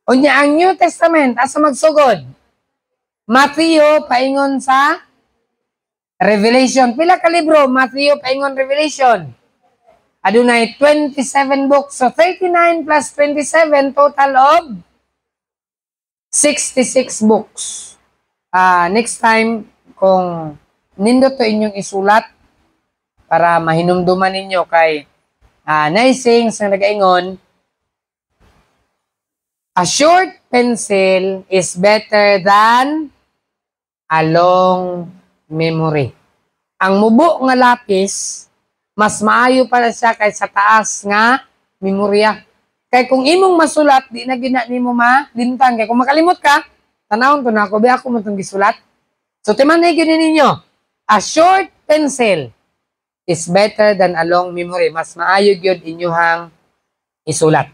Unya ang New Testament asa magsugod? Matthew paingon sa Revelation. Pila ka libro? Matthew paingon Revelation. Adunay 27 books. So 39 plus 27 total of 66 books. Next time kung nindot to inyong isulat para mahinumduman ninyo kay naising sa nagaingon, a short pencil is better than a long memory. Ang mubo nga lapis, mas maayo para siya kaysa taas nga memorya. Kay kung imong masulat, di na gina nimo malimtan. Kay kung makalimot ka, tanawon ko na ako, ba ako mo itong gisulat. So, timanay gini ninyo, a short pencil is better than a long memory. Mas maayo gyud inyuhang isulat.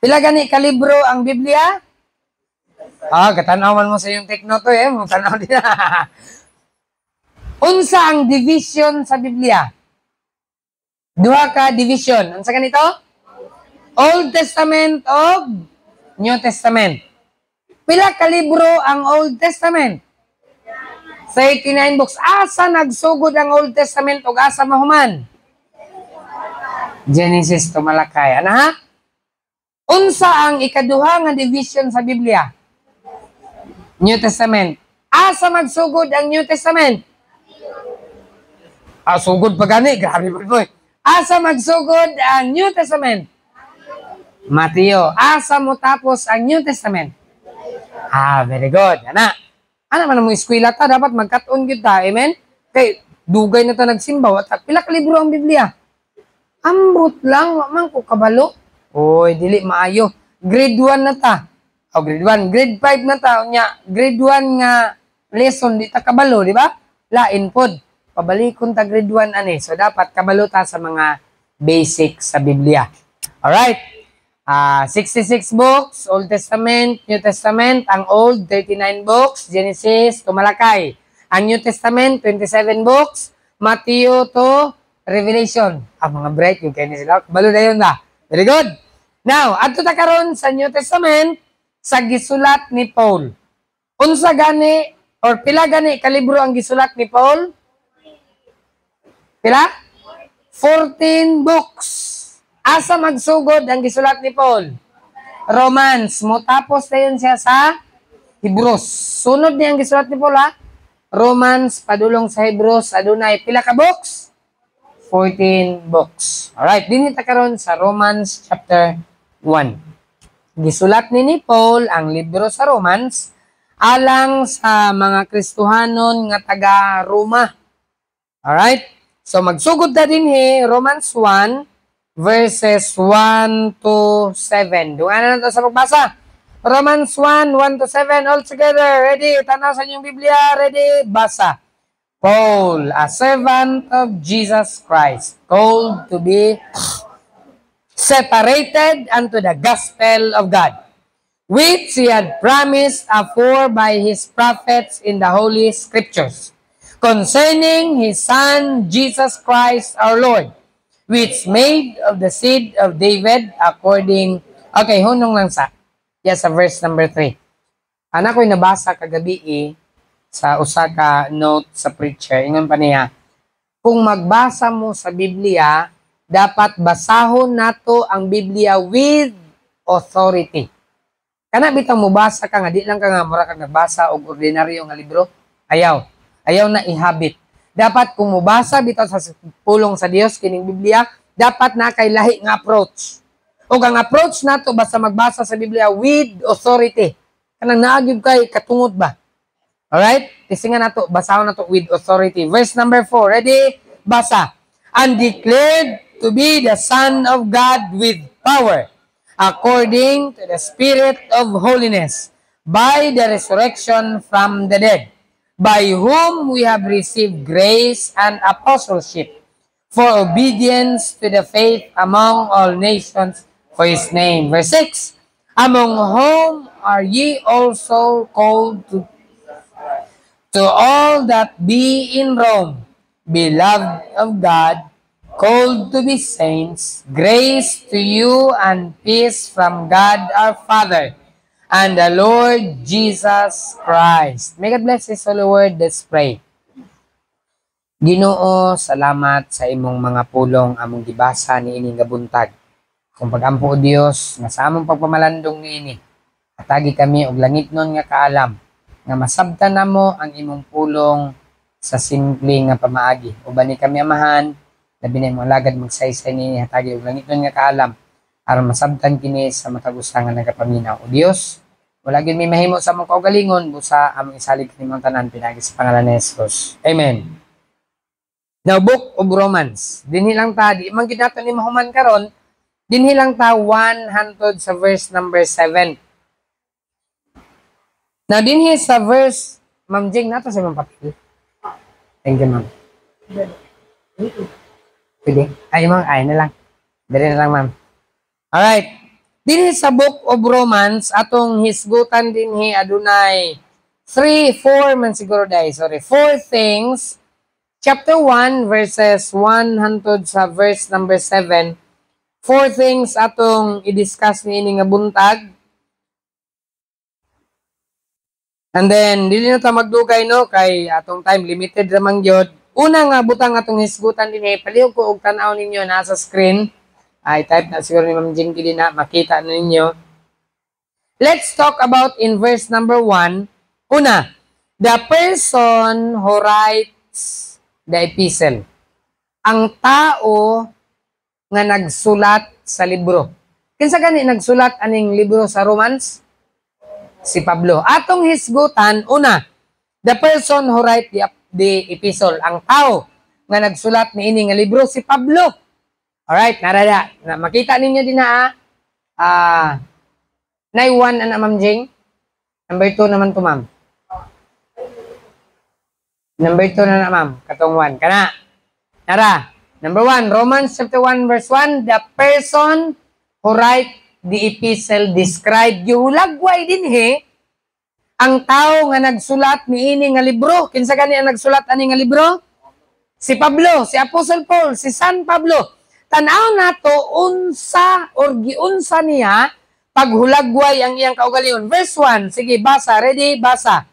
Pila gani kalibro ang Biblia? Katanawan mo sa yung take note mo tanaw din. Unsa ang division sa Biblia? Duha ka division. Unsa ganito? Old Testament o New Testament. Pila ka libro ang Old Testament? 39 books. Asa nagsugod ang Old Testament ug asa mahuman? Genesis to Malakay. Ana ha? Unsa ang ikaduha nga division sa Biblia? New Testament. Asa magsugod ang New Testament? Sugod pa gani. Grabe po po. Asa magsugod ang New Testament? Mateo. Asa mo tapos ang New Testament? Very good. Ana. Ano man mo eskwela ta, dapat magkat-on gyud ta. Amen? Kay dugay na ta nagsimba. Pila ka libro ang Biblia? Ambot lang. Wa man ko kabalo. Oy, dili maayo. Grade 1 na ta. Grade 1. Grade 5 na ta. Grade 1 nga lesson, di ta kabalo, di ba? Lain pod. Pabalikon ta grade 1 ani. So, dapat kabalo ta sa mga basic sa Biblia. Alright. 66 books, Old Testament, New Testament. Ang Old, 39 books, Genesis to Malakay. Ang New Testament, 27 books, Matthew to Revelation. Mga bright yung kayo sila. Kabalo na yun na. Very good. Now, adto ta karon sa New Testament sa gisulat ni Paul. Unsa gani or pila gani kalibro ang gisulat ni Paul? Pila? 14 books. Asa magsugod ang gisulat ni Paul? Romans. Motapos na yun siya sa Hebrews. Sunod niya ang gisulat ni Paul ha? Romans, padulong sa Hebrews, adunay pila ka books? 14 books. Alright, dinita karon sa Romans chapter 1. Gisulat ni Paul ang libro sa Romans alang sa mga Kristohanon nga taga Roma. Alright? So magsugod na din Romans 1 verses 1 to 7. Dungan na sa pagbasa. Romans 1, 1 to 7 all together. Ready? Tanaw sa inyong Biblia. Ready? Basa. Paul, a servant of Jesus Christ, called to be separated unto the gospel of God, which he had promised afore by his prophets in the holy scriptures, concerning his Son, Jesus Christ our Lord, which made of the seed of David according... Okay, hunong lang sa. Yes, sa verse number 3. Anak ko'y nabasa kagabi sa usa ka note sa preacher, ingon pa niya, kung magbasa mo sa Biblia, dapat basahon nato ang Biblia with authority. Kana bitang mubasa ka nga, di lang ka nga mura kang nagbasa og ordinaryo nga libro. Ayaw na ihabit. Dapat kung mubasa bitaw sa pulong sa Dios kining Biblia, dapat na kay lahi nga approach. O ang approach nato basta magbasa sa Biblia with authority. Kanang naagib kay katungod ba? Alright? Tisingan nato, basahon nato with authority. Verse number 4. Ready? Basa. And declared to be the Son of God with power, according to the Spirit of holiness, by the resurrection from the dead, by whom we have received grace and apostleship, for obedience to the faith among all nations for his name. Verse 6. Among whom are ye also called to all that be in Rome, beloved of God, called to be saints, grace to you and peace from God our Father and the Lord Jesus Christ. May God bless His holy word. Let's pray. Ginoo, salamat sa imong mga pulong among gibasa ni ining gabuntag. Kung pagampo o Dios, nga sa among pagpamalandong niini, atagi kami og langitnon nga kaalam, nga masabtan namo ang imong pulong sa simple nga pamaagi. Uban ni kami amahan, labi na imong lagad magsaysay ni hatagi og langitnon nga kaalam, aron masabtan kini sa matag usa nga nagapaminaw. O Dios, wala gyud may mahimo sa among kaugalingon, busa among isalig kanimong tanan pinagi sa pangalan ni Jesus. Amen. Now, Book of Romans. Dinhi lang ta, di man gid nato ni mahuman karon. Dinhi lang ta 100 sa verse number 7. Now, dinhi sa verse, Ma'am Jing, nato sa imong papel. Thank you, ma'am. Pwede? Ay, ma'am, ay na lang. Dali na lang, ma'am. Alright. Dinhi sa Book of Romans, atong hisgutan dinhi adunay 4 man siguro dai, sorry. 4 things. Chapter 1, verses 100 sa verse number 7. 4 things atong i-discuss ni ini nga buntag. And then, dili na ta magdugay no, kay atong time limited ramang gyud. Una nga butang atong hisgutan dinhi, palihog ko og tan-aw ninyo na sa screen. Ay type na siguro ni Ma'am Jing kini na makita ninyo. Let's talk about in verse number 1. Una, the person who writes the epistle. Ang tao nga nagsulat sa libro. Kinsa gani nagsulat aning libro sa Romans? Si Pablo. Atong hisgutan, una, the person who write the epistle. Ang tao nga nagsulat ni ini nga libro, si Pablo. Alright, narada. Makita ninyo din na, nay 1 na Ma'am Jing. Number 2 naman to, ma'am. Number 2 na ma'am. Katong 1. Kana. Nara. Number 1, Romans chapter 1 verse 1, the person who write the epistle described hulagway din ang tao nga nagsulat ni ini nga libro. Kinsa gani ang nagsulat ani nga libro? Si Pablo, si Apostle Paul, si San Pablo. Tanaw nato unsa or giunsa niya paghulagway ang iyang kaugalingon. Verse 1, sige basa, ready, basa.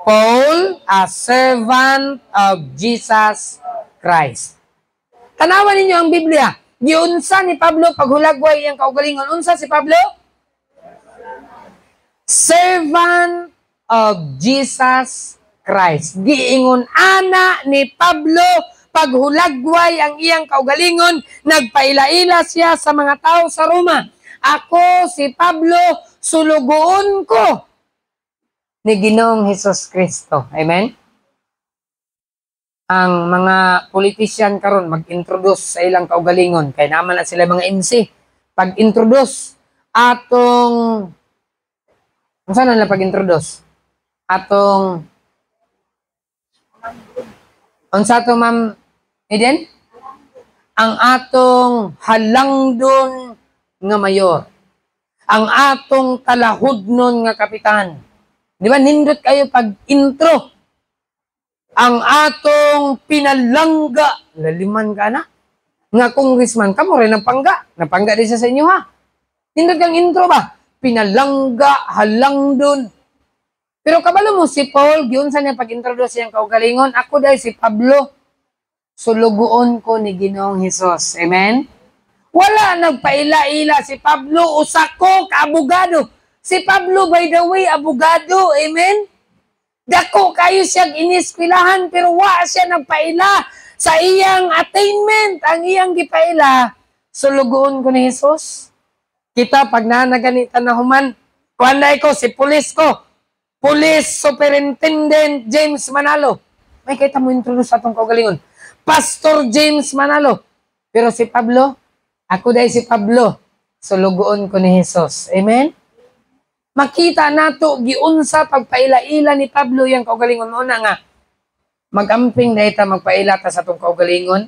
Paul, a servant of Jesus Christ. Tanawan ninyo ang Biblia. Giunsa ni Pablo paghulagway ang kaugalingon. Unsa si Pablo? Servant of Jesus Christ. Giingon ana ni Pablo paghulagway ang iyang kaugalingon. Nagpaila-ila siya sa mga tao sa Roma. Ako si Pablo, sulugoon ko ni Ginoong Hesus Kristo. Amen? Ang mga politician karon mag-introduce sa ilang kaugalingon kay naman na sila mga MC pag-introduce atong unsa na pag-introduce atong unsa to Ma'am Eden ang atong halangdon nga mayor, ang atong talahudnon nga kapitan, di ba nindot kayo pag-intro. Ang atong pinalangga, laliman ka na, nga congressman, kamo rin napangga din sa inyo ha. Hindi kang intro ba? Pinalangga, halangdon. Pero kabalo mo si Paul, giun sa niya pag-introduce siyang kaugalingon, ako dahil si Pablo, sulugoon ko ni Ginoong Hesus. Amen? Wala nagpaila-ila si Pablo, usako, kaabogado. Si Pablo, by the way, abogado. Amen? Dako kayo siyang iniskwilahan pero wa siya nagpaila sa iyang attainment. Ang iyang gipaila, sulugoon ko ni Jesus. Kita pag nanaganitan na human, kuanday ko, si Police Superintendent James Manalo. May kita mo introduce atong kaugalingon. Pastor James Manalo. Pero si Pablo, ako dahil si Pablo, sulugoon ko ni Jesus. Amen? Makita nato giunsa pagpaila-ila ni Pablo yang kaugalingon. Una nga, magamping na ita magpaila ta sa atong kaugalingon.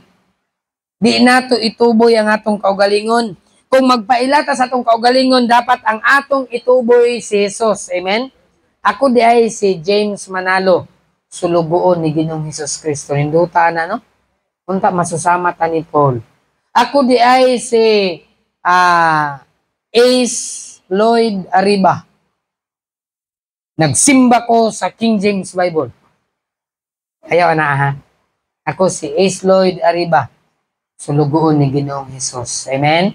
Di nato ituboy ang atong kaugalingon. Kung magpaila ta sa atong kaugalingon, dapat ang atong ituboy si Jesus. Amen? Ako di ay si James Manalo, sulugoon ni Ginoong Hesus Kristo. Hinduta na, no? Unta masusama ta ni Paul. Ako di ay si Ace Lloyd Arriba. Nagsimba ko sa King James Bible. Ayaw na ha. Ako si Ace Lloyd Arriba. Sulugoon ni Ginoong Hesus. Amen?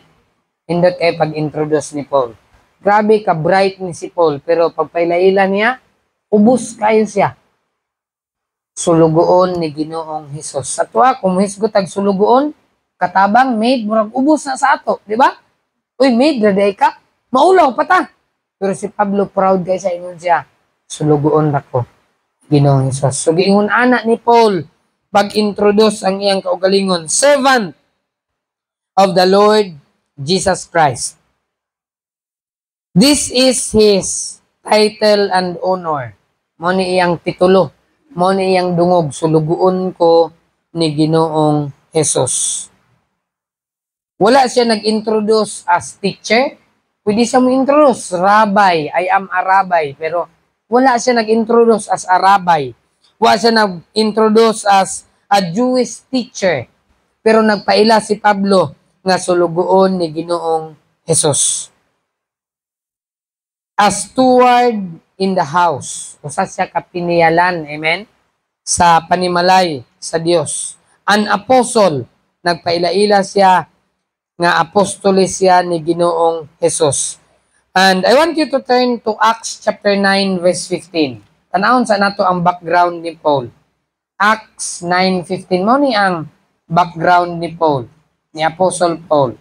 Hindot kay pag-introduce ni Paul. Grabe ka bright ni si Paul, pero pagpailaila niya, ubos kayo siya. Sulugoon ni Ginoong Hesus. Sa tuwa, kung hisgot tag sulugoon, katabang, maid, murag ubos na sa ato. Di ba? Uy, maid, raday ka. Maulaw pa ta. Pero si Pablo, proud kay sa ingon siya. Sulugoon na ko. Ginoong Hesus. So, giingon anak ni Paul, pag-introduce ang iyang kaugalingon, servant of the Lord Jesus Christ. This is his title and honor. Mo ni iyang titulo. Mo ni iyang dungog. Sulugoon ko ni Ginoong Hesus. Wala siya nag-introduce as teacher. Pwede siya mo-introduce, rabbi, I am a rabbi. Pero wala siya nag-introduce as a rabbi. Wala siya nag-introduce as a Jewish teacher. Pero nagpaila si Pablo nga sulugoon ni Ginoong Hesus. As steward in the house. Usa siya kapiniyalan, amen? Sa panimalay sa Dios. An apostle, nagpaila-ila siya nga apostoles siya ni Ginoong Hesus. And I want you to turn to Acts chapter 9 verse 15. Tanawon sa nato ang background ni Paul. Acts 9:15 mo ni ang background ni Paul, ni Apostle Paul.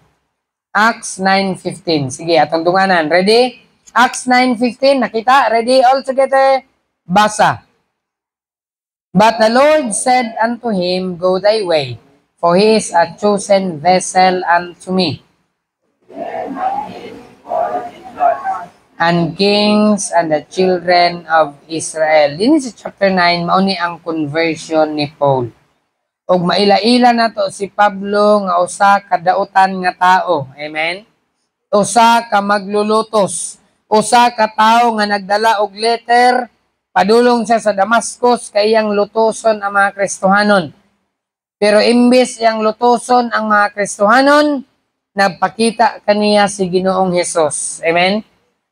Acts 9:15. Sige, atong dunganan. Ready? Acts 9:15. Nakita? Ready? All together? Basa. But the Lord said unto him, Go thy way, for he is a chosen vessel unto me. And kings and the children of Israel. Din sa chapter 9, mauni ang conversion ni Paul. Og maila-ila na to si Pablo nga usa ka dautan nga tao. Amen? Usa ka maglulutos. Usa ka tao nga nagdala og letter, padulong siya sa Damascus kay iyang lutoson ang mga Kristohanon. Pero imbes iyang lutoson ang mga Kristohanon, nagpakita kaniya si Ginoong Hesus. Amen?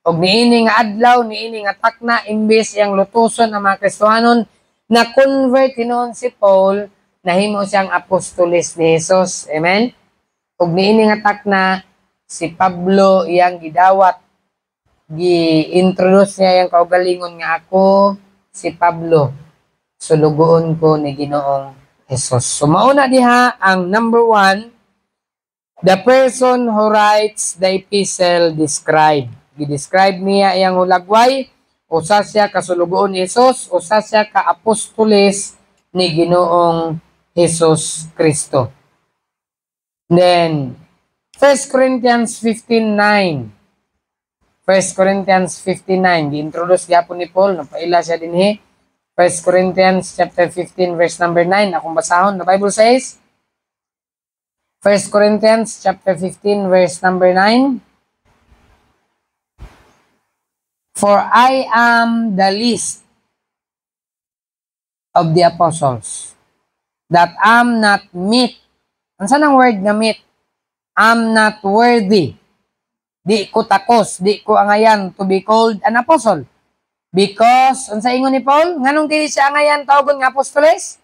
Og niini nga adlaw, niini nga takna, imbes iyang lutoson ang mga Kristohanon, na-convert hinoon si Paul, nahimo siyang apostoles ni Hesus. Amen? Og niini nga takna, si Pablo iyang gidawat, gi-introduce niya iyang kaugalingon nga ako, si Pablo, sulugoon ko ni Ginoong Hesus. So mauna diha ang number 1, the person who writes the epistle described. Gi-describe niya iyang hulagway, usa siya ka sulugoon ni Hesus, usa siya ka apostoles ni Ginoong Hesus Kristo. Then 1 Corinthians 15:9. 1 Corinthians 15:9. Gi-introduce gyapon ni Paul, napaila siya dinhi. 1 Corinthians chapter 15 verse number 9. Akong basahon, the Bible says, 1 Corinthians chapter 15 verse number 9. For I am the least of the apostles, that am not meet. Ano saan ang word na meet? Am not worthy. Di ko takos, di ko angayan to be called an apostle. Because, ano sa ingon ni Paul? Nganong dili siya angayan tawgon nga apostoles?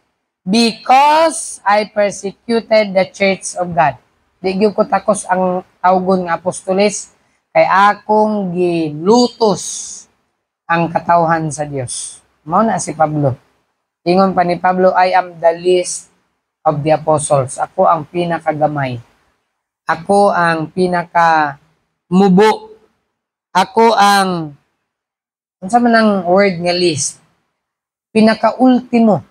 Because I persecuted the church of God. Di gyud ko takos ang tawgon nga apostoles, kay akong gilutos ang katawhan sa Dios. Mao na si Pablo. Ingon pa ni Pablo, I am the least of the apostles. Ako ang pinakagamay. Ako ang pinakamubo. Ako ang, ano man ang word nga least? Pinaka-ultimo.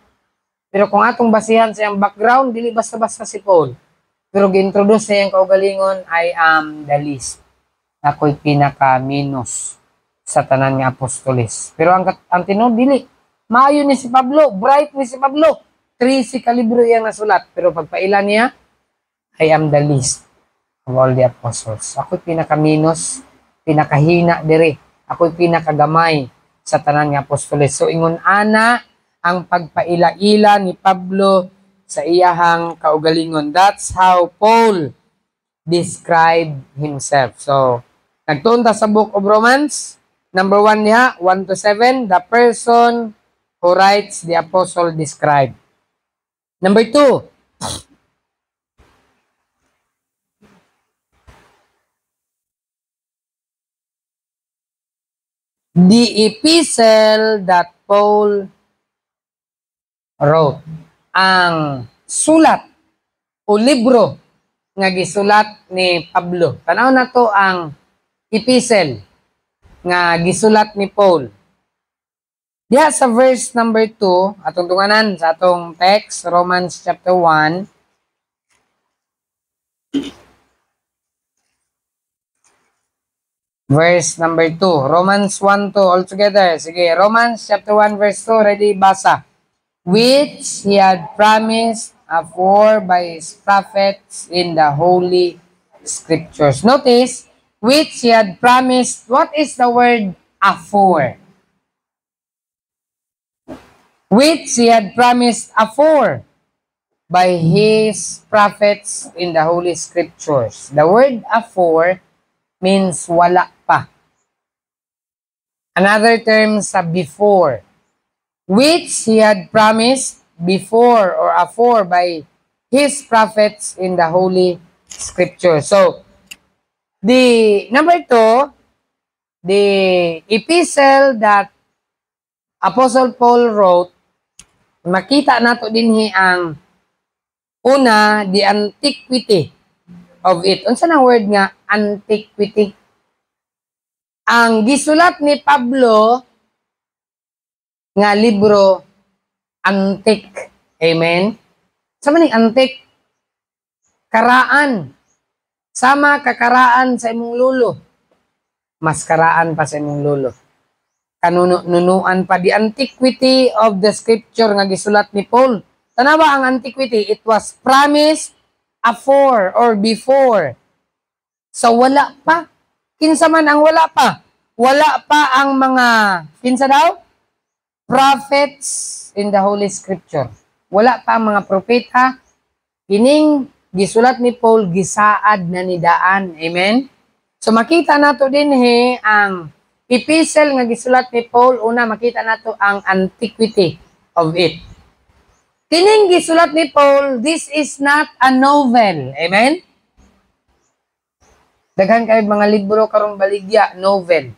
Pero kung atong basihan sa iyang background, dili basta-basta si Paul. Pero gi-introduce sa iyang kaugalingon, I am the least. Ako'y pinaka-minus sa tanan nga apostoles. Pero ang tinod, dili. Maayo ni si Pablo, bright ni si Pablo. 3 si kalibro iyang nasulat. Pero pagpaila niya, I am the least of all the apostles. Ako'y pinaka-minus, pinakahina dire. Ako'y pinakagamay sa tanan nga apostoles. So ingon ana ang pagpaila-ila ni Pablo sa iyahang kaugalingon. That's how Paul describe himself. So, nagtunta sa Book of Romans, number 1 niya, 1 to 7, the person who writes the apostle describe. Number 2, the epistle that Paul wrote. Ang sulat o libro nga gisulat ni Pablo. Tanaw na to ang epistle nga gisulat ni Paul. Diya sa verse number 2, atong tunganan sa atong text, Romans chapter 1. Verse number 2. Romans 1 to all together. Sige, Romans chapter 1 verse 2. Ready? Basa. Which he had promised afore by his prophets in the holy scriptures. Notice, which he had promised. What is the word afore? Which he had promised afore by his prophets in the holy scriptures. The word afore means wala pa. Another term sa before. Which he had promised before or afore by his prophets in the holy scripture. So, the number 2, the epistle that Apostle Paul wrote, makita nato dinhi ang una, the antiquity of it. Unsa na word nga antiquity? Ang gisulat ni Pablo nga libro antique. Amen. Sama ning antique? Karaan. Sama kakaraan sa imong lulo. Mas karaan pa sa imong lulo. Kanunuan pa. The antiquity of the scripture nga gisulat ni Paul. Tanawa ang antiquity? It was promised afore or before. So wala pa. Kinsa man ang wala pa? Wala pa ang mga, kinsa daw? Prophets in the Holy Scripture. Wala pa ang mga propeta. Kining gisulat ni Paul, gisaad na nidaan. Amen? So makita nato din ang epistle nga gisulat ni Paul. Una, makita nato ang antiquity of it. Kining gisulat ni Paul, this is not a novel. Amen? Daghan kayo mga libro karong baligya, novel.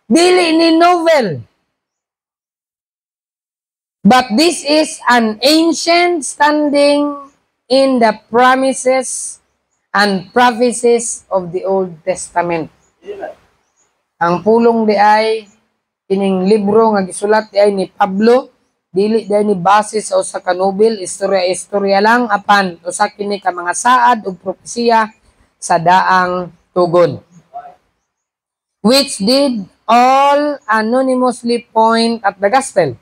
Dili ni novel. But this is an ancient standing in the promises and prophecies of the Old Testament. Ang pulong di ay kining libro nga gisulat di ay ni Pablo, dili di ay ni base sa usa ka novel, istorya lang apan usa kini ka mga saad ug propesiya sa daang tugon, which did all anonymously point at the gospel,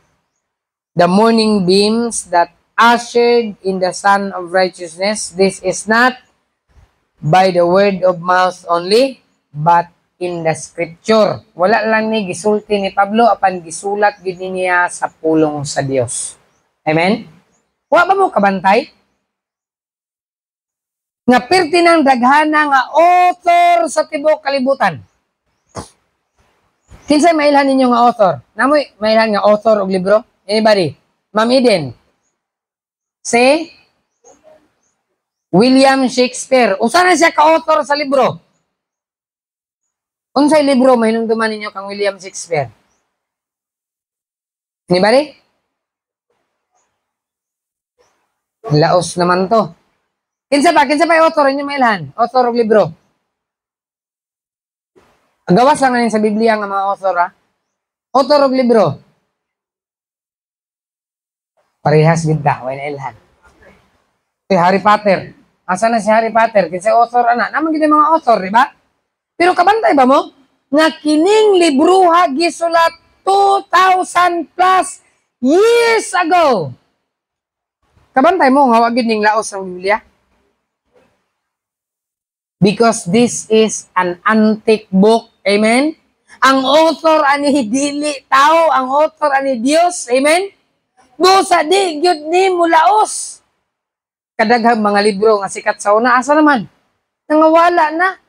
the morning beams that ushered in the Son of Righteousness. This is not by the word of mouth only, but in the scripture. Wala lang ni gisulti ni Pablo, apan gisulat gid niya sa pulong sa Dios. Amen? Wa ba mo kabantay? Nga pertinang daghana nga author sa tibuok kalibutan. Kinsay mailhan ninyo nga author? Namoy mailhan nga author og libro? Anybody? Ma'am Eden. Si William Shakespeare. Unsa na siya ka-author sa libro? Unsay libro mahinungduman ninyo kang William Shakespeare? Anybody? Laos naman to. Kinsa ba yung author ninyo mailhan? Author og libro. Ang gawas lang na sa Biblia nga mga author, ha? Author og libro. Parehas gid ta, way na ilhan. Harry Potter. Asa na si Harry Potter? Kinsa author ana? Naman gid mga author, di ba? Pero kabantay ba mo nga kining libro ha gisulat 2,000 plus years ago. Kabantay mo nga wa gid ning laos ang Biblia? Because this is an antique book. Amen? Ang author ani dili tao, ang author ani Dios. Amen? Busa di gyud ni mulaos. Kadaghang mga libro nga sikat sa una, asa naman? nangawala na.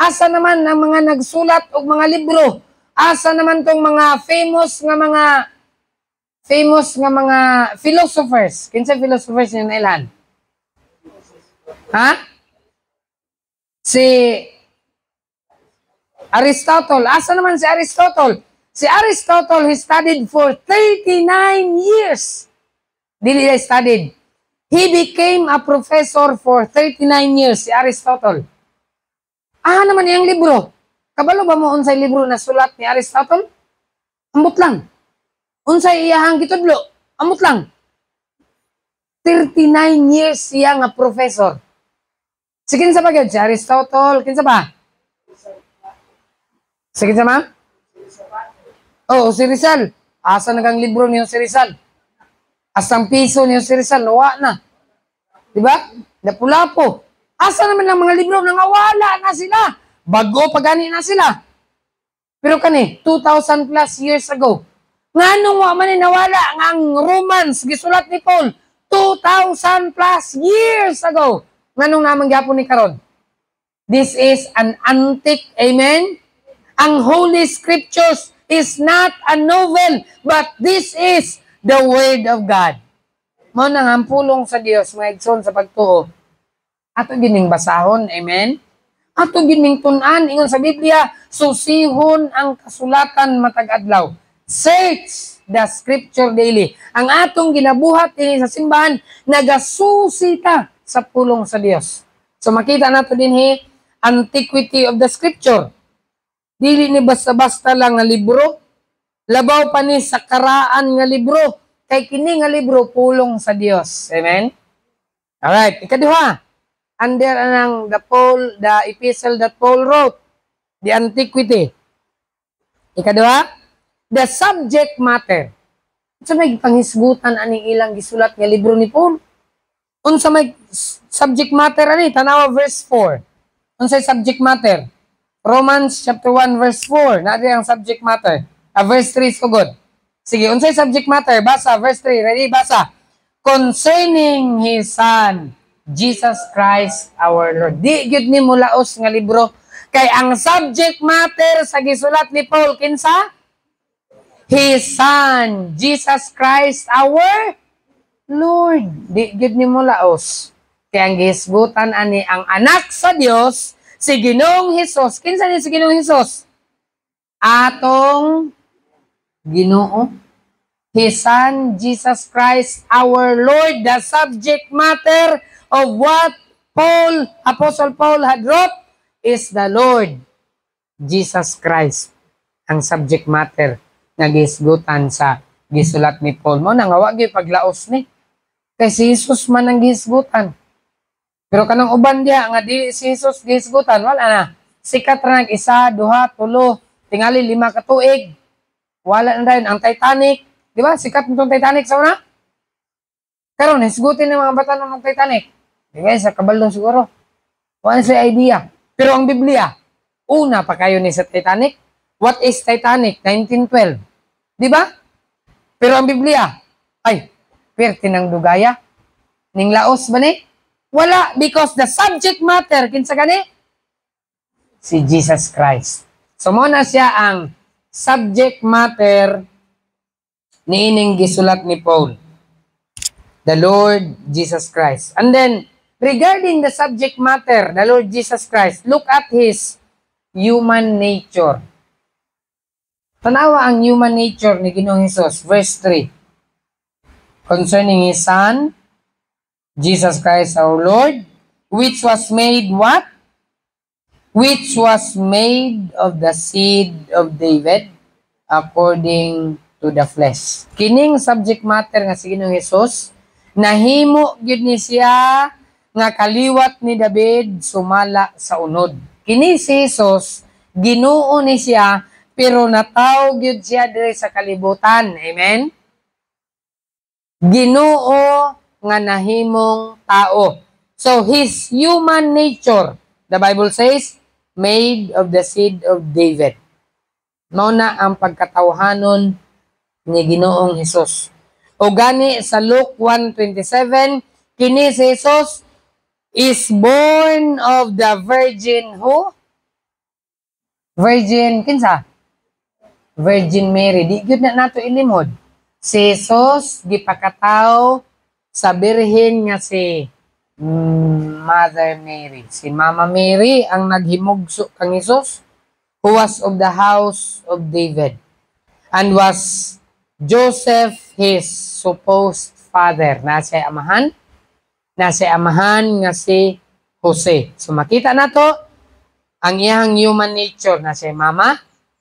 Asa naman ang mga nagsulat og mga libro? Asa naman tong mga famous nga mga philosophers? Kinsa philosophers ni nailan? Ha? Si Aristotle. Asa naman si Aristotle? Si Aristotle, he studied for 39 years. Dili niya studied. He became a professor for 39 years, si Aristotle. Naman yung libro. Kabalo ba mo unsay libro na sulat ni Aristotle? Ambot lang. Unsay iyahang gitudlo? Ambot lang. 39 years siya nga professor. Si kinsa ba gyud si Aristotle? Kinsa ba? Si kinsa ma? Oh, si Rizal. Asa nagang libro niyo si Rizal? Asang piso niyo si Rizal, nawa na. Diba? Napula-po. Asa naman ang mga libro nangawala na sila? Bago pagani na sila. Pero kani, 2,000 plus years ago, nga nung wa man nawala ang Romans, gisulat ni Paul, 2,000 plus years ago. Nga nung namang gyapon ni karon. This is an antique, amen? Ang Holy Scriptures is not a novel, but this is the Word of God. Mo nang ang pulong sa Dios mga igsoon sa pagtuo. Ato gining basahon, amen? Ato gining tun-an ingon sa Biblia, susihon ang kasulatan matag adlaw. Search the scripture daily. Ang atong ginabuhat ini sa simbahan nagasusita sa pulong sa Dios. So makita nato dinhi antiquity of the scripture. Dili ni basta-basta lang nga libro. Labaw pa ni sa karaan nga libro. Kay kini nga libro pulong sa Dios. Amen? Alright, ikaduha. Under the epistle that Paul wrote, the antiquity. Ikaduha, the subject matter. Unsa may panghisgutan ani ilang gisulat nga libro ni Paul? Unsa may subject matter ani? Tanawa verse 4. Unsay subject matter? Romans chapter 1 verse 4. Naari ang subject matter. Verse 3 so good. Sige, unsay subject matter? Basa, verse 3. Ready? Basa. Concerning His Son, Jesus Christ our Lord. Di gyud ni mulaos nga libro. Kay ang subject matter sa gisulat ni Paul, kinsa? His Son, Jesus Christ our Lord. Di gyud ni mulaos. Kay ang gihisgutan ani ang anak sa Dios, si Ginoong Hesus. Kinsa ni si Ginoong Hesus? Atong Ginoo. His Son, Jesus Christ, our Lord, the subject matter of what Apostle Paul had wrote is the Lord, Jesus Christ. Ang subject matter nga gihisgutan sa gisulat ni Paul. Mo nang wa gyud paglaos ni. Kay si Jesus man ang gihisgutan. Pero kanang uban diha nga dili si Jesus gihisgutan, wala na. Sikat ra nag isa, duha, tulo, tingali 5 ka tuig. Wala na rin ang Titanic. Di ba? Sikat nitong Titanic sa una. Karon hisgutin ng mga bata ng Titanic. Di ba? Sa kabalo siguro. Wala sa idea. Pero ang Biblia, una pa kayo ni sa Titanic. What is Titanic? 1912. Di ba? Pero ang Biblia, ay, perti ng dugaya. Ning laos ba ni? Wala. Because the subject matter, kinsa gani? Si Jesus Christ. So, muna siya ang subject matter ni ining gisulat ni Paul. The Lord Jesus Christ. And then, regarding the subject matter, the Lord Jesus Christ, look at His human nature. Tanawa ang human nature ni Ginoong Hesus. Verse 3. Concerning His Son, Jesus Christ our Lord, which was made what? Which was made of the seed of David according to the flesh. Kining subject matter nga si Ginoong Hesus, nahimo gyud ni siya nga kaliwat ni David sumala sa unod. Kini si Hesus, Ginoo ni siya, pero nataw gyud siya diri sa kalibutan. Amen? Ginoo nga nahimong tao. So, His human nature, the Bible says, made of the seed of David. Mao na ang pagkatawhanon ni Ginoong Hesus. O gani sa Luke 1:27, kini si Hesus is born of the Virgin who? Virgin, kinsa? Virgin Mary. Di gyud na nato ilimod. Si Jesus gipakataw sa birhen nga si Mother Mary. Si Mama Mary ang naghimugso kang Jesus, who was of the house of David, and was Joseph his supposed father. Nasa amahan nga si Jose. So makita na to ang iyang human nature na si mama,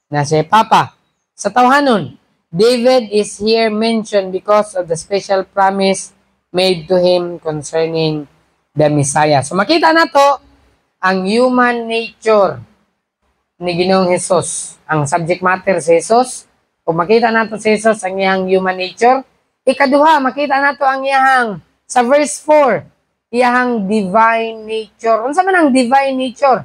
na si papa. Sa tawhanon, David is here mentioned because of the special promise made to him concerning the Messiah. So makita na to ang human nature ni Ginoong Hesus. Ang subject matter si Jesus. Kung makita na to si Jesus ang iyang human nature. Ikaduha, makita na to ang iyang, sa verse 4, iyang divine nature. Unsa man ang divine nature?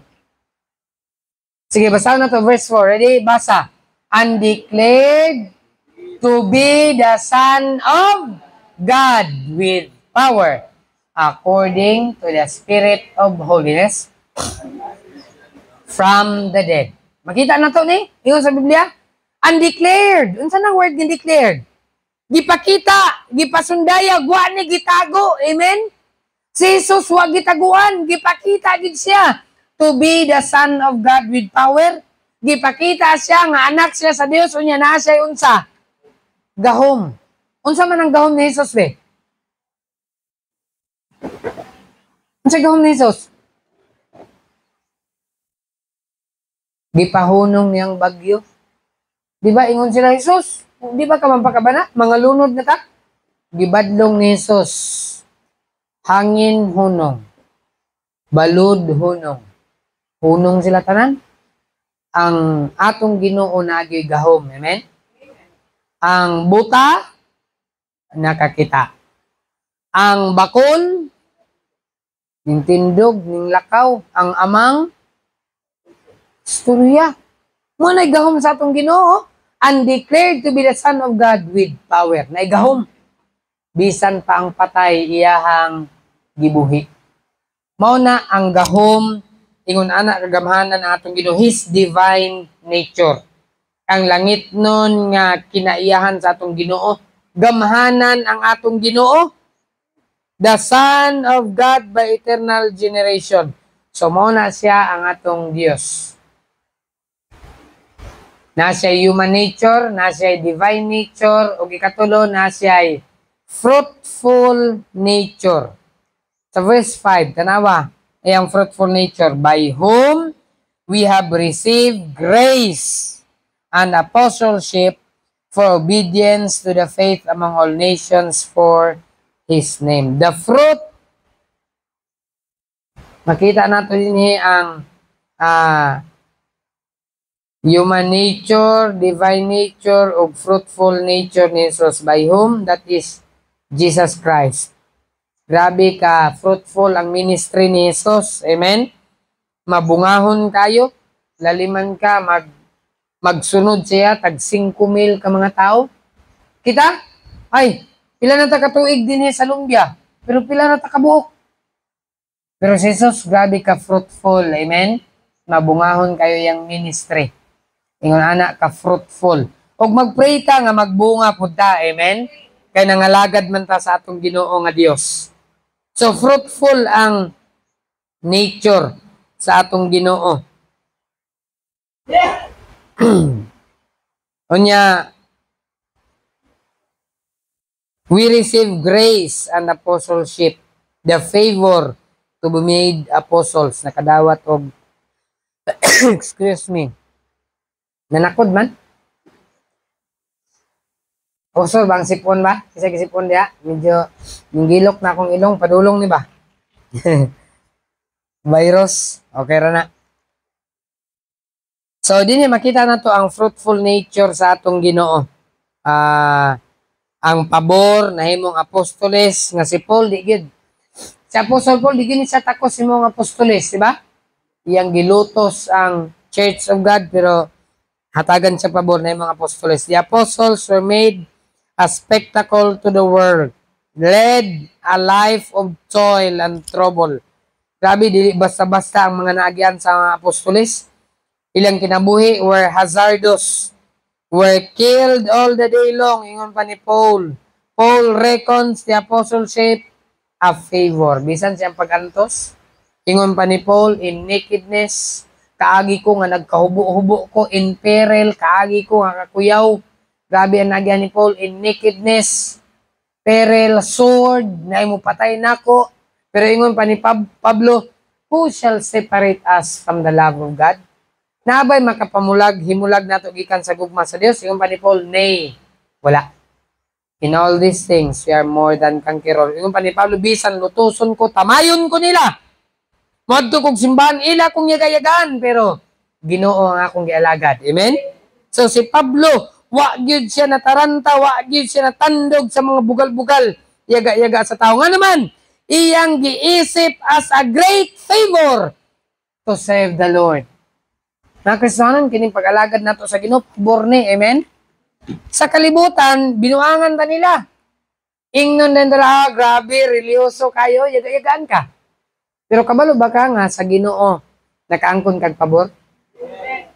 Sige, basahin na to, verse 4. Ready? Basa. And declared to be the Son of God with power, according to the Spirit of holiness from the dead. Makita na to ni? Ingon sa Biblia? Undeclared. Unsa nang word ni declared? Gipakita, gipasundaya, wa ni gitago. Amen? Si Jesus wa gitaguan, gipakita gid siya to be the Son of God with power. Gipakita siya nga anak siya sa Dios, unya na siya unsa? Gahom. Unsa man ang gahom ni Jesus be? Unsa gahom ni Jesus? Gipahunong niyang bagyo. Di ba ingon sila Jesus? Di ba ka mampakabana? Mga lunod na ta? Gibadlong ni Jesus. Hangin hunong. Balud hunong. Hunong sila tanan. Ang atong Ginoo nagyoy gahom. Amen? Ang buta, nakakita. Ang bakol, ning tindog, ning lakaw. Ang amang, istorya. Muna gahom sa atong Ginoo. And declared to be the Son of God with power. Naigahom. Bisan pa ang patay, iyahang gibuhi. Mao na ang gahom, ingon ana kagamhanan ang atong Ginoo, His divine nature. Ang langit nun nga kinaiyahan sa atong Ginoo, gamhanan ang atong Ginoo, the Son of God by eternal generation. So mao na siya ang atong Dios. Nasa human nature, nasa divine nature, o ikatulo, nasa fruitful nature. Sa verse 5, tanawa, ay ang fruitful nature, by whom we have received grace and apostleship for obedience to the faith among all nations for His name. The fruit, makita natin din ang human nature, divine nature, o fruitful nature ni Jesus. By whom? That is Jesus Christ. Grabe ka, fruitful ang ministry ni Jesus. Amen? Mabungahon kayo, laliman ka, magsunod siya, tag 5,000 ka mga tao. Kita? Ay, pila na ta katuig din sa lumbia, pero pila na ta kabuok. Pero si Jesus, grabe ka fruitful. Amen? Mabungahon kayo yung ministry. Ingon anak ka fruitful. Og magpray ta nga magbunga pud ta, amen? Kay nangalagad man ta sa atong Ginoo nga Dios. So fruitful ang nature sa atong Ginoo. Unya, we receive grace and apostleship, the favor to be made apostles, nakadawat og excuse me, nanakod man. Apostle bang sipon ba? Kasi sipon dia, medyo gilok na akong ilong, padulong ni ba? Virus, okay ra na. So din makita na to ang fruitful nature sa atong Ginoo. Ang pabor na himong apostoles nga si Paul di gid. Si Apostle Paul di gid siya takos himong apostoles, di ba? Iyang gilutos ang Church of God, pero hatagan siya pabor na himong apostoles. The apostles were made a spectacle to the world, led a life of toil and trouble, Grabe, dili basta-basta ang mga naagyan sa apostoles. Ilang kinabuhi were hazardous, were killed all the day long. Ingon pa ni Paul. Paul reckons the apostleship a favor. Bisan siyang pag-antos. Ingon pa ni Paul, in nakedness, kaagi ko nga nagkahubo-hubo ko, in peril, kaagi ko nga kakuyaw. Grabe ang nagyan ni Paul, in nakedness, peril, sword, na mo patay nako. Pero ingon pa ni Pablo, who shall separate us from the love of God? Nabay makapamulag, himulag nato gikan sa gugma sa Dios. Ingon pa ni Paul, nay, wala. In all these things, we are more than conquerors. Ingon pa ni Pablo, bisan lutuson ko, tamayon ko nila. Madto kog simbahan, ila kong yagayagaan, pero Ginoo ang akong gialagad. Amen? So si Pablo, wa gyud siya nataranta, wa gyud siya natandog sa mga bugal-bugal, yaga-yaga sa tao. Nga naman, iyang giisip as a great favor to serve the Lord. Na Kristiyanon, kining pag-alagad nato sa Ginoo, borne, amen? Sa kalibutan, binuangan ta nila. Ingnon din dala, grabe, religyoso kayo, yaga-yagaan ka. Pero kabalo ba ka nga sa Ginoo, nakaangkon kag pabor?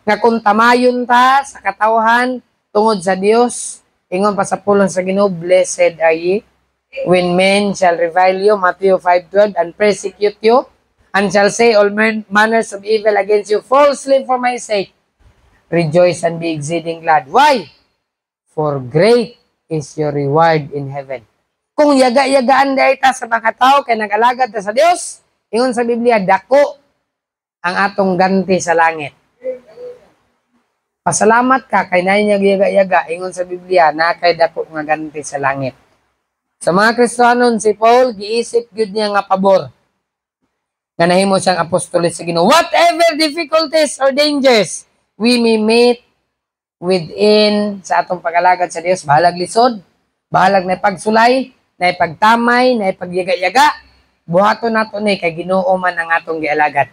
Nga kung tamayon ta sa katawhan, tungod sa Dios, ingon pa sa pulong sa Ginoo, blessed are ye, when men shall revile you, Matthew 5:12, and persecute you, and shall say all manners of evil against you falsely for my sake. Rejoice and be exceeding glad. Why? For great is your reward in heaven. Kung yaga-yagaan dahi ta sa mga tao, kay nag-alagad ta sa Dios, ingon sa Biblia, dako ang atong ganti sa langit. Pasalamat ka kay nay niya yaga-yaga, ingon sa Biblia, na kay dako nga ganti sa langit. Sa mga Kristiyanon, si Paul, giisip gyud niya nga pabor. Nga nahimo siyang apostolis sa Ginoo. Whatever difficulties or dangers we may meet within sa atong pag-alagad sa Dios, bahalag lisod, bahalag na pagsulay, na pagtamay, na pagyaga-yaga, buhaton nato ni kay Ginoo man ang atong gialagad.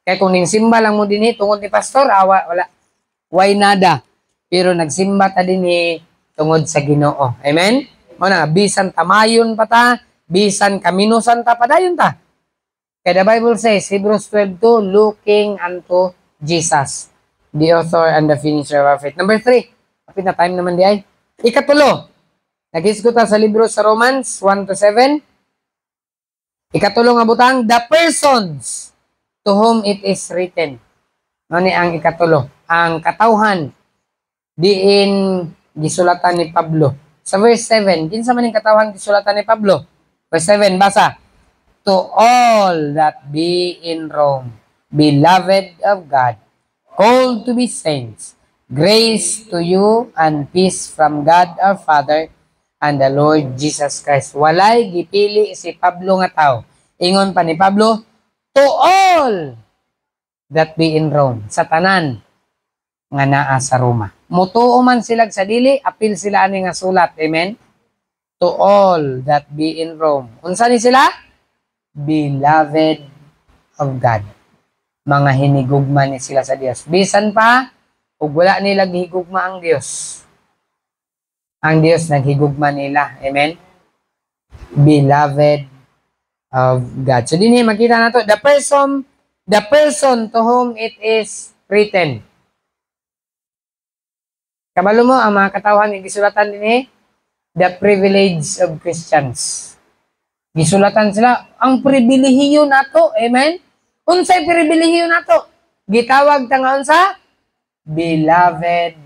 Kay kung ning simba lang mo dinhi tungod ni pastor, awa wala. Why nada? Pero nagsimba ta dinhi tungod sa Ginoo. Amen? Mao na bisan tamayon pa ta, bisan kaminusan ta padayon ta. Kay the Bible says, Hebrews 12:2, looking unto Jesus, the author and the finisher of our faith. Number 3, kapit na time naman di ay. Ikatulo, nag-isgot ta sa libro sa Romans 1-7. Ikatulo nga butang, the persons to whom it is written. Ano ni ang ikatulo? Ang katawhan diin gisulatan ni Pablo. Sa verse 7, kinsa man ang katawhan gisulatan ni Pablo? Verse 7, basa. To all that be in Rome, beloved of God, called to be saints, grace to you and peace from God our Father and the Lord Jesus Christ. Walay gipili si Pablo nga tao. Ingon pa ni Pablo, to all that be in Rome, sa tanan nga naa sa Roma. Mutuo man sila sa dili, apil sila ani nga sulat. Amen? To all that be in Rome. Unsa ni sila? Beloved of God. Mga hinigugma ni sila sa Dios. Bisan pa, ug wala nila gihigugma ang Dios. Ang Dios naghigugma nila. Amen? Beloved of God. So dinhi makita nato the person to whom it is written. Kabalo mo ang mga katawhan nga gisulatan dinhi, the privilege of Christians. Gisulatan sila ang pribilehiyo nato. Amen? Unsay pribilehiyo nato? Gitawag ta nga unsa? Beloved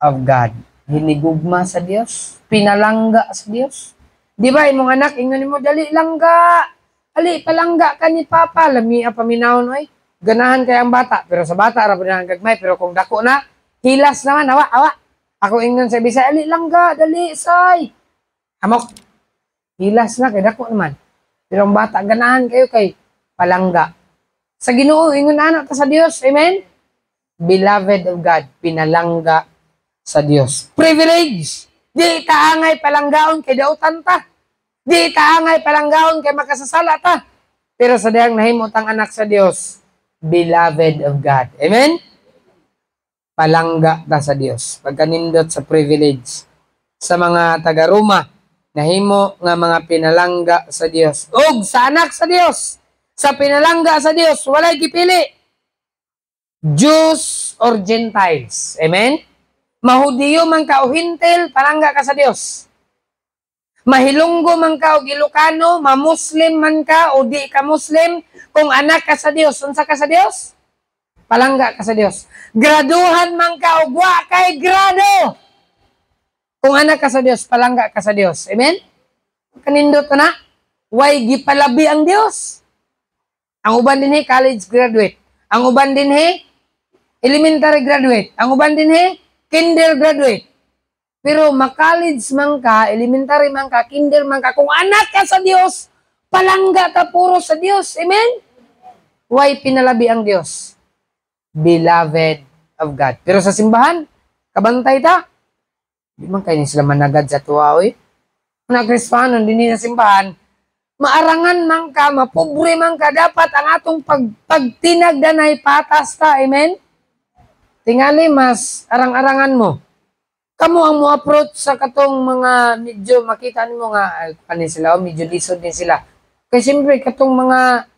of God. Hinigugma sa Dios, pinalangga sa Dios. Di ba imong anak ingon mo dali langga. Ali palangga ka ni Papa, lami paminawon oy. Ganahan kay ang bata, pero sa bata ra pud gagmay, pero kung dako na, hilas naman awa. Ako ingon sa Bisaya, ali langga, dali say. Hamok. Hilas na kay dako naman. Pero ang bata ganahan kayo kay palangga. Sa Ginoo ingon anak ta sa Dios. Amen. Beloved of God, pinalangga sa Dios. Privilege. Di taangay palanggaon kay dautan ta. Di taangay palanggaon kay makasasala ta. Pero sa dayang nahimot ang anak sa Dios, beloved of God. Amen? Palangga ta sa Dios. Pagkanindot sa privilege. Sa mga taga-Roma, nahimo nga mga pinalangga sa Dios. Ug sa anak sa Dios, Sa pinalangga sa Dios, walay gipili. Jews or Gentiles. Amen? Mahudiyo man ka o hintil, palangga ka sa Dios. Mahilunggo man ka o Ilocano, mamuslim man ka o di ka Muslim, kung anak ka sa Dios, unsa ka sa Dios? Palangga ka sa Dios. Graduhan man ka o wa kay grado. Kung anak ka sa Dios, palangga ka sa Dios. Amen? Kanindot na, way gipalabi ang Dios. Ang uban din college graduate. Ang uban din elementary graduate. Ang uban din kinder graduate. Pero ma-college man ka, elementary man ka, kinder man ka, kung anak ka sa Dios, palangga ka puro sa Dios. Amen? Why pinalabi ang Dios? Beloved of God. Pero sa simbahan, kabantay ta. Di man kayo sila managad sa tuwa, oy. Mga Kristiyano, din sa simbahan, maarangan man ka, mapobre man ka, dapat ang atong pagtinagdanay patas ta. Amen? Tingali mas arang-arangan mo. Kamu ang mo approach sa katong mga medyo makita nimo nga kanin sila o medyo lisod din sila. Kay siyempre katong mga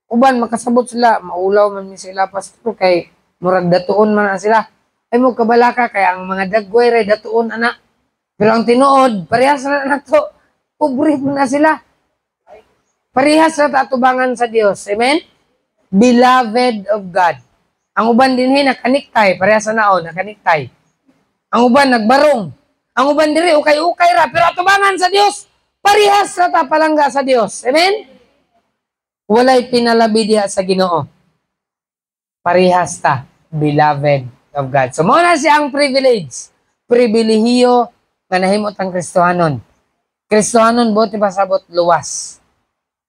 uban makasabot sila, maulaw man sila pastor kay murag datuon man na sila. Ay mo kabalaka kay ang mga dagway ray datuon ana. Pero ang tinuod parehas na nato. Pobre na sila. Parehas na tatubangan sa Dios. Amen? Beloved of God. Ang uban din nakaniktay, parehas na naon nakaniktay. Ang uban nagbarong. Ang uban diri ukay-ukay ra pero atubangan sa Dios. Parehas ra ta palangga sa Dios. Amen? Walay pinalabi diha sa Ginoo. Parehas ta, beloved of God. So mao na siya ang privilege. Pribilehiyo nga nahimot ang Kristohanon. Kristohanon buti pasabot luwas.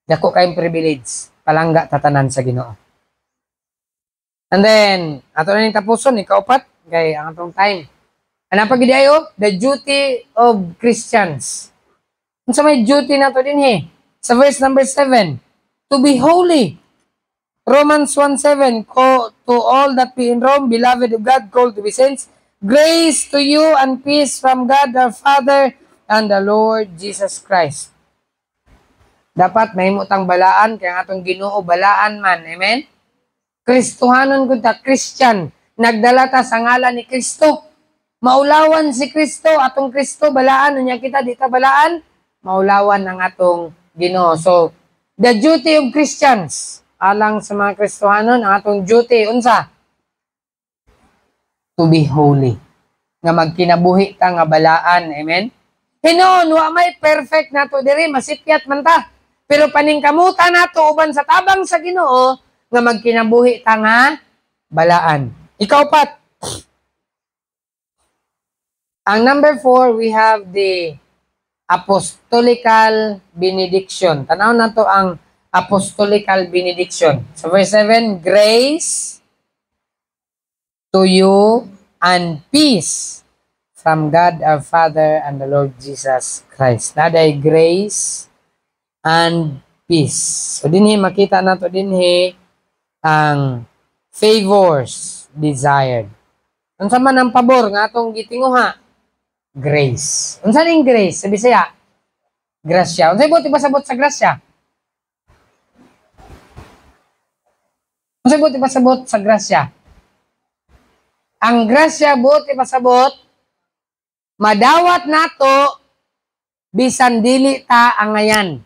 Dako kayong privilege. Palangga tatanan sa Ginoo. And then, ato na ning tapuson, ikaupat, kay ang atong time. Ano pag ayo? The duty of Christians. Unsa may duty nato dinhi? Sa verse number 7, to be holy. Romans 1:7, to all that be in Rome, beloved of God, called to be saints, grace to you and peace from God our Father and the Lord Jesus Christ. Dapat mahimutang balaan kay ang atong Ginoo balaan man. Amen? Kristohanon gud ta, Christian. Nagdala ta sa ngalan ni Kristo. Maulawan si Kristo, atong Kristo balaan unya kita di ta balaan, maulawan ang atong Ginoo. So, the duty of Christians alang sa mga Kristohanon, ang atong duty unsa? To be holy. Nga magkinabuhi ta nga balaan. Amen? Hinon, wa may perfect nato diri, masipyat man ta. Pero paningkamutan nato uban sa tabang sa Ginoo nga magkinabuhi ta nga balaan. Ikaupat. Ang number 4, we have the apostolical benediction. Tanaw na to ang apostolical benediction. So verse 7, grace to you and peace from God our Father and the Lord Jesus Christ. Naday grace and peace. So dinhi makita nato dinhi ang favors desired. Unsa man ang pabor nga atong gitinguha? Grace. Unsa ning grace? Sa Bisaya, grasya. Unsay buti pasabot sa grasya? Unsay buti pasabot sa grasya? Ang grasya buti pasabot madawat nato bisan dili ta angayan.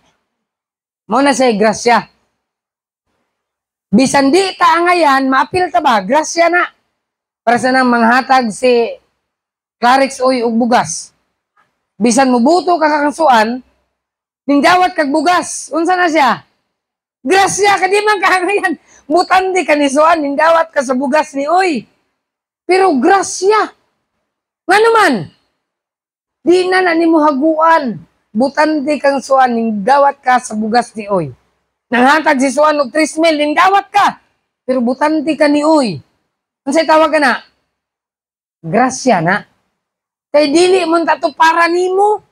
Mao na say grasya. Bisan di ta angayan, maapil ta ba? Grasya na. Para sa nang manghatag si Clarix oy ug bugas. Bisan mubuto ka kakasuan, ning dawat kag bugas. Unsa na siya? Grasya ka di man kahangayan. Butandi ka ni suan, ning dawat ka sa bugas ni oy. Pero grasya. Nga naman, di na nimo haguan. Butandi kang suan, ning dawat ka sa bugas ni oy. Nanghatag si suan og 3 mil, ning dawat ka. Pero butandi ka ni oy. Unsay tawag ka na? Grasya na. Kay dili mo tato para nimo.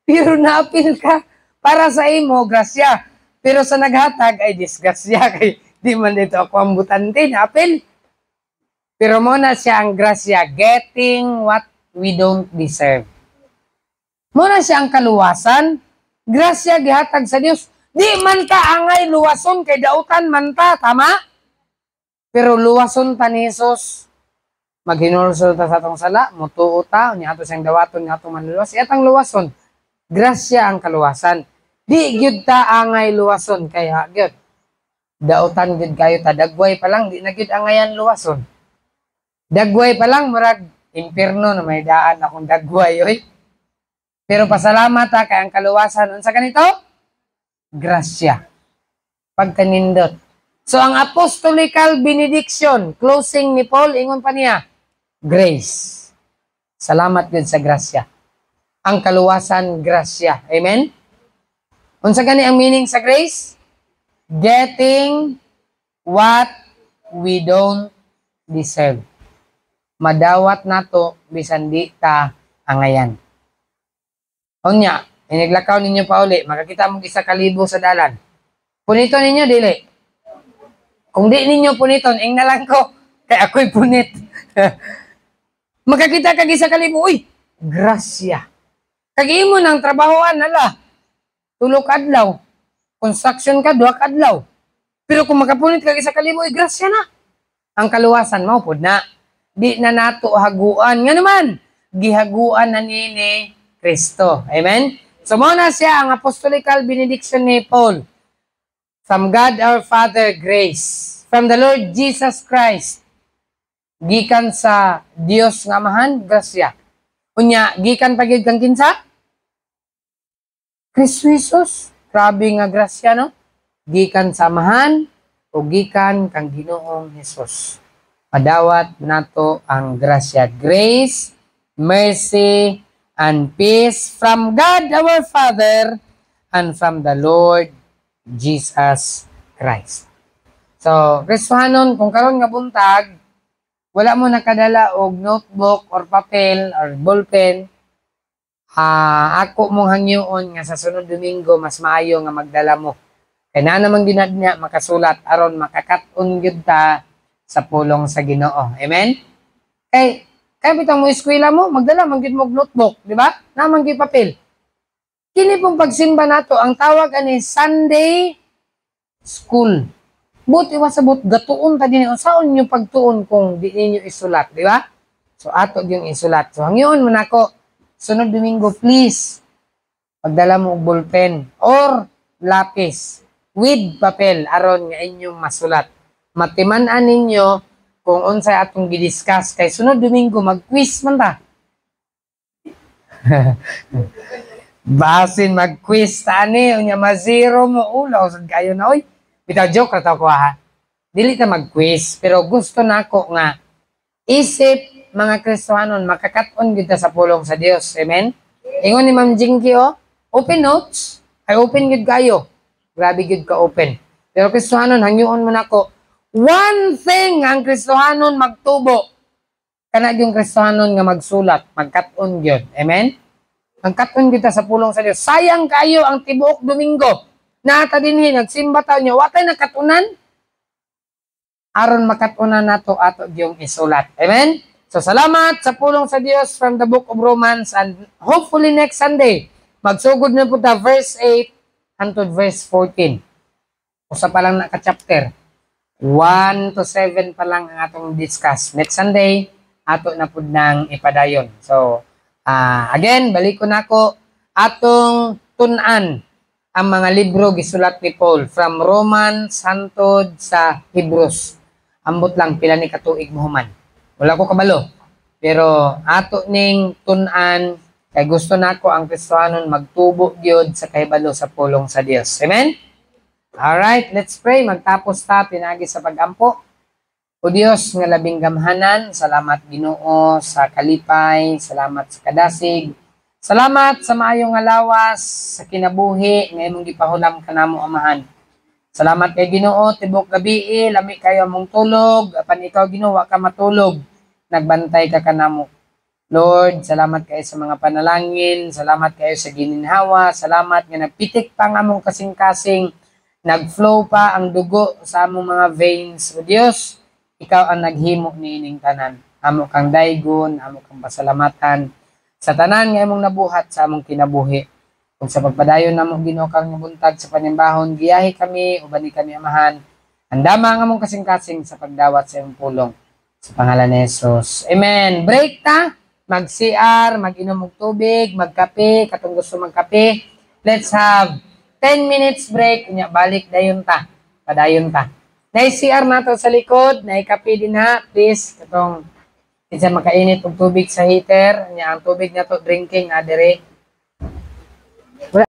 Pero naapil ka para sa imo, grasya. Pero sa naghatag ay disgrasya. Kay di man dito ako ang butante, naapil. Pero mo na siya ang grasya, getting what we don't deserve. Mo na siya ang kaluwasan, grasya gihatag sa Dios. Di man ta angay luwason kay dautan man ta, tama? Pero luwason ta ni Jesus. Maghinulsol ta sa atong sala, mutuo ta, unya ato siyang dawaton nga atong manluwas. Atang luwason, grasya ang kaluwasan. Di gyud ta angay luwason kaya gyud. Dautan gyud kayo ta, dagway pa lang, di na gyud angayan luwason. Dagway pa lang, murag impierno na may daan akong dagway, oy. Pero pasalamat ta kay ang kaluwasan, unsa kanito? Grasya. Pagkanindot. So ang apostolical benediction, closing ni Paul, ingon pa niya, grace. Salamat gyud sa grasya. Ang kaluwasan, grasya. Amen? Unsa gani ang meaning sa grace? Getting what we don't deserve. Madawat nato bisan di ta angayan. Unya, iniglakaw ninyo pa uli, makakita mo 1,000 sa dalan. Punito ninyo dili. Kung di ninyo puniton, ing na lang ko, kay ako'y punit. Makakita kag 1,000, uy, grasya. Kagi mo ng trabahoan, nala. 3 adlaw. Construction ka, 2 adlaw. Pero kung makapunit kag 1,000, uy, grasya na. Ang kaluwasan mo, pud na. Di na nato haguan. Nga naman, gihaguan na ni Kristo. Amen? So, muna siya ang apostolical benediction ni Paul. From God our Father, grace. From the Lord Jesus Christ, gikan sa Dios nga Amahan, grasya. Unya, gikan pagid kang kinsa? Kristo Jesus. Grabe nga grasya, no? Gikan sa Amahan o gikan kang Ginoong Hesus. Padawat nato ang grasya. Grace, mercy, and peace from God our Father and from the Lord Jesus Christ. So, Kristohanon, kung karon nga buntag, wala mo nakadala og notebook or papel or ballpen, ako mong hangyoon nga sa sunod Domingo mas maayo nga magdala mo. Kaya na naman ginad niya makasulat aron makakaton gyud ta sa pulong sa Ginoo. Amen? Kaya bitang mo eskwela mo, magdala man gyud mo og notebook, di ba? Naman gyud papel. Kini pong pagsimba nato ang tawag ani Sunday School. Buti wasabot gatuon ta dinhi unsaon niyo pagtuon kung di ninyo isulat, di ba? So ato yung isulat. So hangyon mo nako sunod Domingo please pagdala mo og ballpen or lapis with papel aron nga inyong masulat. Matiman-an ninyo kung unsay atong gidiscuss kay sunod Domingo mag-quiz man ta. Basin mag-quiz ta ani unya ma-zero mo ulaw sad kayo na oy. Bitaw joke ra ta ko ha. Dili ta mag-quiz pero gusto nako nga isip mga Kristohanon makakaton gyud ta sa pulong sa Dios. Amen. Ingon ni Ma'am Jinky open notes ay open gyud kayo. Grabe gyud ka open. Pero Kristohanon hangyoon mo nako one thing ang Kristohanon magtubo. Kana yung Kristohanon nga magsulat, magkaton gyud. Amen. Ang katon kita sa pulong sa Dios. Sayang kayo ang tibuok Domingo. Nata dinhi nagsimba taw niya, wa tay nakatunan. Aron makatunan nato ato yung isulat. Amen? So salamat sa pulong sa Dios from the book of Romans and hopefully next Sunday magsugod na po ta verse 8 unto verse 14. Usa pa lang naka-chapter. 1 to 7 pa lang ang atong discuss. Next Sunday ato na pud nang ipadayon. So again, balik ko nako atong tun-an ang mga libro gisulat ni Paul from Romans hangtod sa Hebrews. Ambot lang pila ni katuig mohuman. Wala ko kabalo. Pero ato ning tun-an kay gusto nako ang Kristohanon magtubo gyud sa kahibalo sa pulong sa Dios. Amen. All right, let's pray magtapos ta pinagi sa pagampo. O Dios nga labing gamhanan, salamat Ginoo sa kalipay, salamat sa kadasig. Salamat sa maayong nga lawas sa kinabuhi nga imong gipahulam kanamo Amahan. Salamat kay Ginoo tibok gabi lami kayo among tulog apan ikaw Ginoo wa ka matulog nagbantay ka kanamo. Lord, salamat kayo sa mga panalangin, salamat kayo sa gininhawa, salamat nga nagpitik pa nga among kasing-kasing, nagflow pa ang dugo sa among mga veins. O Dios, ikaw ang naghimo niining tanan. Amo kang daygon, amo kang pasalamatan sa tanan nga imong nabuhat sa among kinabuhi. Kung sa pagpadayon namo Ginoo karong buntag sa panimbahon, giyahi kami uban ni kami amahan. Andama nga mong kasing-kasing sa pagdawat sa iyong pulong. Sa pangalan ni Jesus. Amen. Break ta. Mag-CR, mag-inom og tubig, magkape, katong gusto magkape. Let's have 10 minutes break. Unya, balik dayon ta. Padayon ta. Na-CR na to sa likod. Na-kape din ha. Please, katong isa makainit og tubig sa heater. Unya, ang tubig na to, drinking, adere.